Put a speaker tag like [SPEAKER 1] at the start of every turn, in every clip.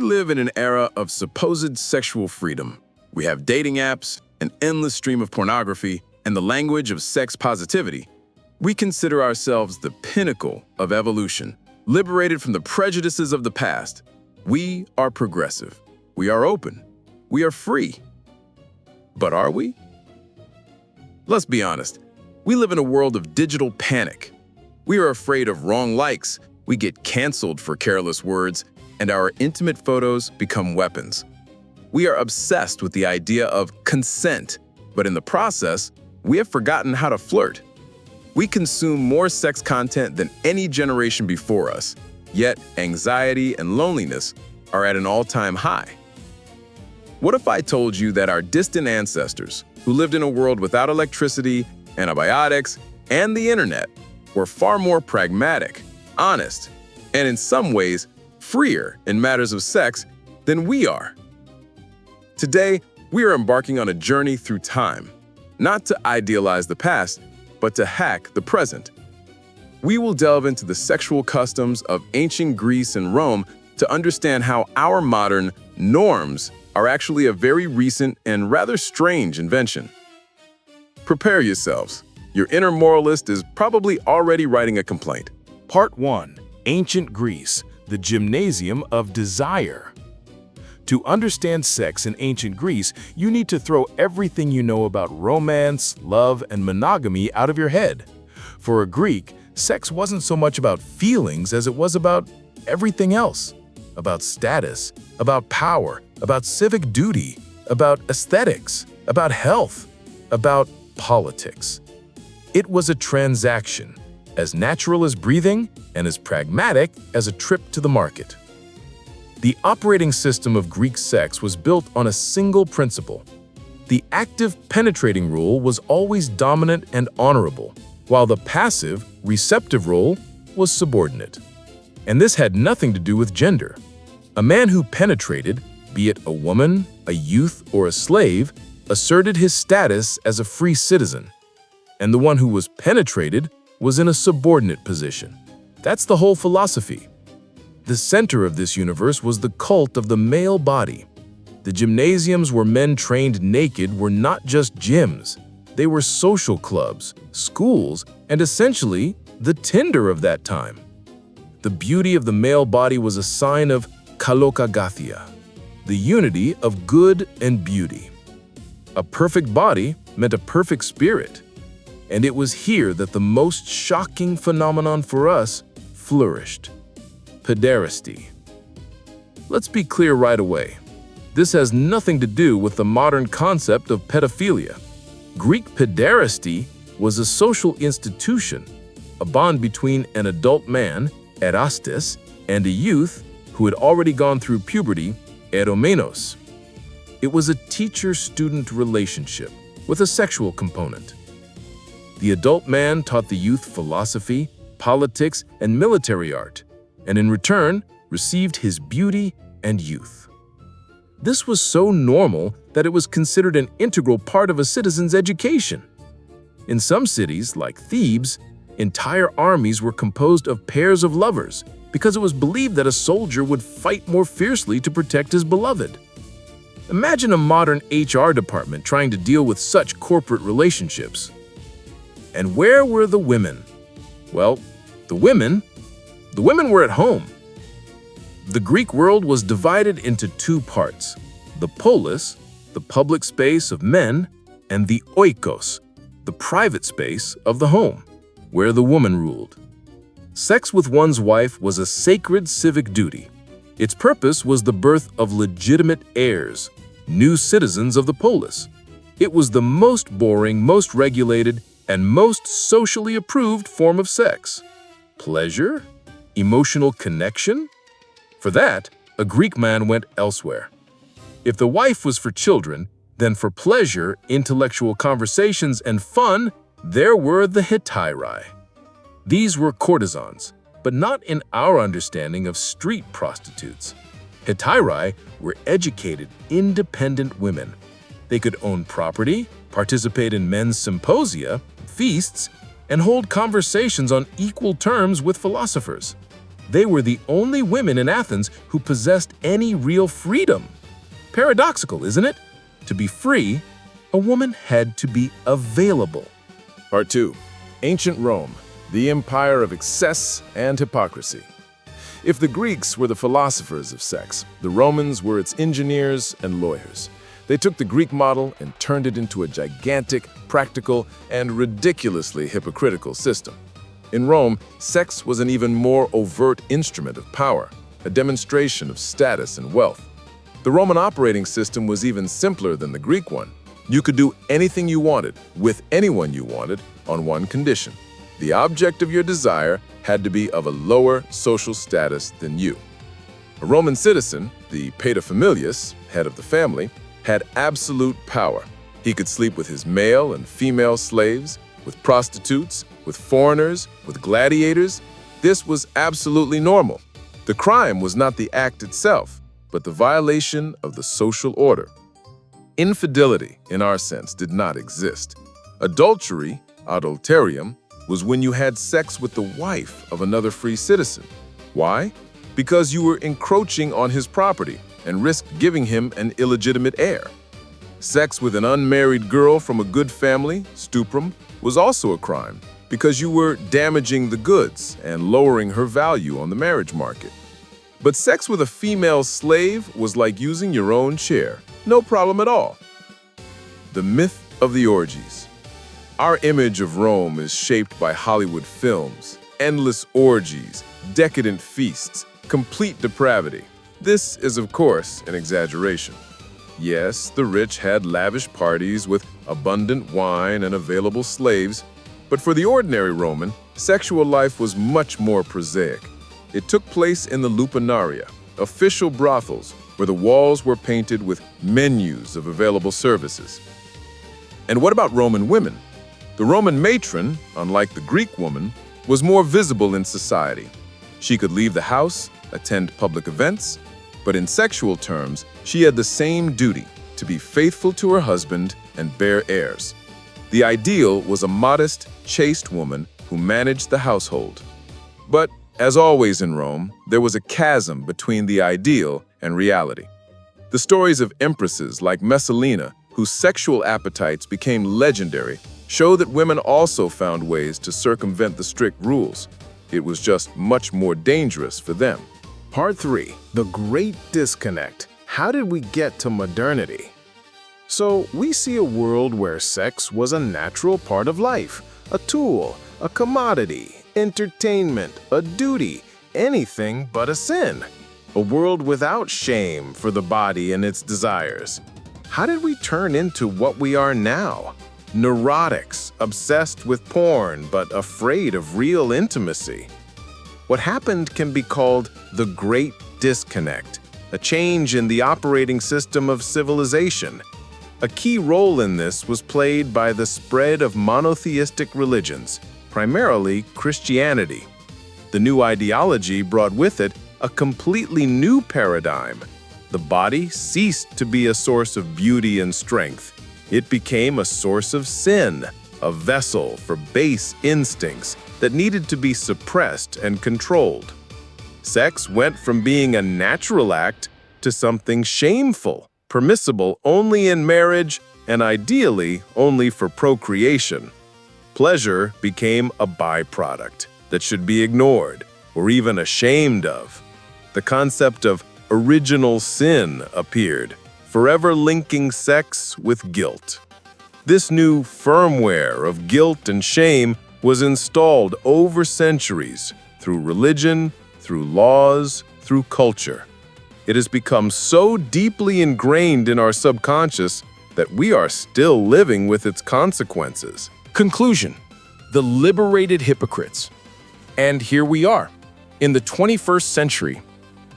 [SPEAKER 1] live in an era of supposed sexual freedom. We have dating apps, an endless stream of pornography, and the language of sex positivity. We consider ourselves the pinnacle of evolution, liberated from the prejudices of the past. We are progressive. We are open. We are free. But are we? Let's be honest. We live in a world of digital panic. We are afraid of wrong likes, we get canceled for careless words, and our intimate photos become weapons. We are obsessed with the idea of consent, but in the process, we have forgotten how to flirt. We consume more sex content than any generation before us, yet anxiety and loneliness are at an all-time high. What if I told you that our distant ancestors, who lived in a world without electricity, antibiotics, and the internet, were far more pragmatic, honest, and in some ways, freer in matters of sex than we are? Today, we are embarking on a journey through time, not to idealize the past, but to hack the present. We will delve into the sexual customs of ancient Greece and Rome to understand how our modern norms are actually a very recent and rather strange invention. Prepare yourselves. Your inner moralist is probably already writing a complaint.
[SPEAKER 2] Part 1. Ancient Greece, the gymnasium of desire. To understand sex in ancient Greece, you need to throw everything you know about romance, love, and monogamy out of your head. For a Greek, sex wasn't so much about feelings as it was about everything else. About status, about power, about civic duty, about aesthetics, about health, about politics. It was a transaction, as natural as breathing and as pragmatic as a trip to the market. The operating system of Greek sex was built on a single principle. The active penetrating role was always dominant and honorable, while the passive, receptive role was subordinate. And this had nothing to do with gender. A man who penetrated, be it a woman, a youth, or a slave, asserted his status as a free citizen. And the one who was penetrated was in a subordinate position. That's the whole philosophy. The center of this universe was the cult of the male body. The gymnasiums where men trained naked were not just gyms. They were social clubs, schools, and essentially the Tinder of that time. The beauty of the male body was a sign of kalokagathia, the unity of good and beauty. A perfect body meant a perfect spirit. And it was here that the most shocking phenomenon for us flourished: pederasty. Let's be clear right away. This has nothing to do with the modern concept of pedophilia. Greek pederasty was a social institution, a bond between an adult man, erastes, and a youth who had already gone through puberty, eromenos. It was a teacher-student relationship with a sexual component. The adult man taught the youth philosophy, politics, and military art, and in return received his beauty and youth. This was so normal that it was considered an integral part of a citizen's education. In some cities, like Thebes, entire armies were composed of pairs of lovers because it was believed that a soldier would fight more fiercely to protect his beloved. Imagine a modern HR department trying to deal with such corporate relationships. And where were the women? Well, the women were at home. The Greek world was divided into two parts: the polis, the public space of men, and the oikos, the private space of the home, where the woman ruled. Sex with one's wife was a sacred civic duty. Its purpose was the birth of legitimate heirs, new citizens of the polis. It was the most boring, most regulated, and most socially approved form of sex. Pleasure? Emotional connection? For that, a Greek man went elsewhere. If the wife was for children, then for pleasure, intellectual conversations, and fun, there were the hetairai. These were courtesans, but not in our understanding of street prostitutes. Hetairai were educated, independent women. They could own property, participate in men's symposia, feasts, and hold conversations on equal terms with philosophers. They were the only women in Athens who possessed any real freedom. Paradoxical, isn't it? To be free, a woman had to be available.
[SPEAKER 1] Part 2. Ancient Rome, the empire of excess and hypocrisy. If the Greeks were the philosophers of sex, the Romans were its engineers and lawyers. They took the Greek model and turned it into a gigantic, practical, and ridiculously hypocritical system. In Rome, sex was an even more overt instrument of power, a demonstration of status and wealth. The Roman operating system was even simpler than the Greek one. You could do anything you wanted, with anyone you wanted, on one condition. The object of your desire had to be of a lower social status than you. A Roman citizen, the paterfamilias, head of the family, had absolute power. He could sleep with his male and female slaves, with prostitutes, with foreigners, with gladiators. This was absolutely normal. The crime was not the act itself, but the violation of the social order. Infidelity, in our sense, did not exist. Adultery, adulterium, was when you had sex with the wife of another free citizen. Why? Because you were encroaching on his property and risked giving him an illegitimate heir. Sex with an unmarried girl from a good family, stuprum, was also a crime because you were damaging the goods and lowering her value on the marriage market. But sex with a female slave was like using your own chair. No problem at all. The myth of the orgies. Our image of Rome is shaped by Hollywood films, endless orgies, decadent feasts, complete depravity. This is, of course, an exaggeration. Yes, the rich had lavish parties with abundant wine and available slaves, but for the ordinary Roman, sexual life was much more prosaic. It took place in the lupanaria, official brothels, where the walls were painted with menus of available services. And what about Roman women? The Roman matron, unlike the Greek woman, was more visible in society. She could leave the house, attend public events, but in sexual terms, she had the same duty to be faithful to her husband and bear heirs. The ideal was a modest, chaste woman who managed the household. But, as always in Rome, there was a chasm between the ideal and reality. The stories of empresses like Messalina, whose sexual appetites became legendary, show that women also found ways to circumvent the strict rules. It was just much more dangerous for them.
[SPEAKER 2] Part 3. The Great Disconnect. How did we get to modernity? So, we see a world where sex was a natural part of life, a tool, a commodity, entertainment, a duty, anything but a sin. A world without shame for the body and its desires. How did we turn into what we are now? Neurotics, obsessed with porn but afraid of real intimacy. What happened can be called the Great Disconnect, a change in the operating system of civilization. A key role in this was played by the spread of monotheistic religions, primarily Christianity. The new ideology brought with it a completely new paradigm. The body ceased to be a source of beauty and strength. It became a source of sin, a vessel for base instincts that needed to be suppressed and controlled. Sex went from being a natural act to something shameful, permissible only in marriage and ideally only for procreation. Pleasure became a byproduct that should be ignored or even ashamed of. The concept of original sin appeared, forever linking sex with guilt. This new firmware of guilt and shame was installed over centuries through religion, through laws, through culture. It has become so deeply ingrained in our subconscious that we are still living with its consequences.
[SPEAKER 3] Conclusion: the liberated hypocrites. And here we are, in the 21st century.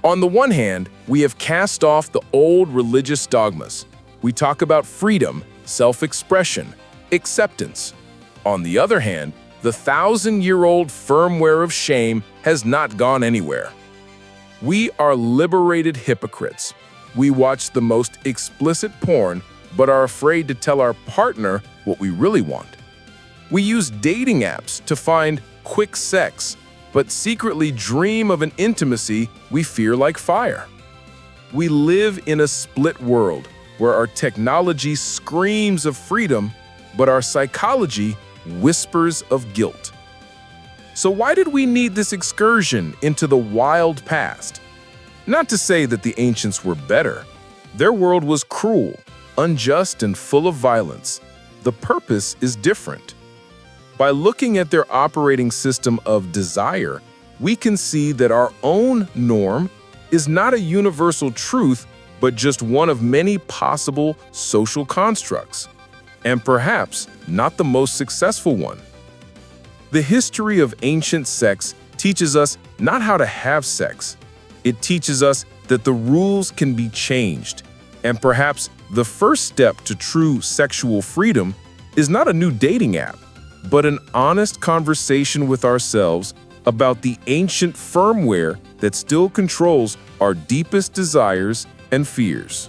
[SPEAKER 3] On the one hand, we have cast off the old religious dogmas. We talk about freedom, self-expression, acceptance. On the other hand, the 1,000-year-old firmware of shame has not gone anywhere. We are liberated hypocrites. We watch the most explicit porn, but are afraid to tell our partner what we really want. We use dating apps to find quick sex, but secretly dream of an intimacy we fear like fire. We live in a split world where our technology screams of freedom, but our psychology whispers of guilt. So why did we need this excursion into the wild past? Not to say that the ancients were better. Their world was cruel, unjust, and full of violence. The purpose is different. By looking at their operating system of desire, we can see that our own norm is not a universal truth, but just one of many possible social constructs, and perhaps not the most successful one. The history of ancient sex teaches us not how to have sex. It teaches us that the rules can be changed, and perhaps the first step to true sexual freedom is not a new dating app, but an honest conversation with ourselves about the ancient firmware that still controls our deepest desires and fears.